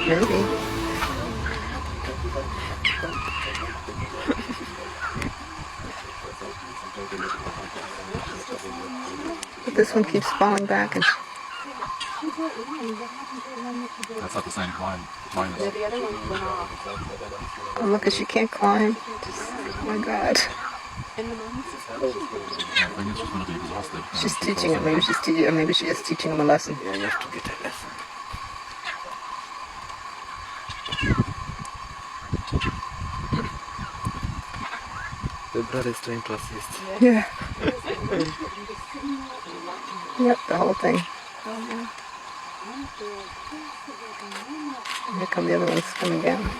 Maybe. But this one keeps falling back and... That's not the same climb. Mine is. The other one went off. Oh, look, she can't climb. Oh my God. And the mom's I think it's just going to be exhausted. She's teaching him. Maybe she's teaching. Maybe she is teaching him a lesson. Yeah, you have to get a lesson. The brother is trying to assist. Yeah. Yep, the whole thing. Here come the other ones coming down.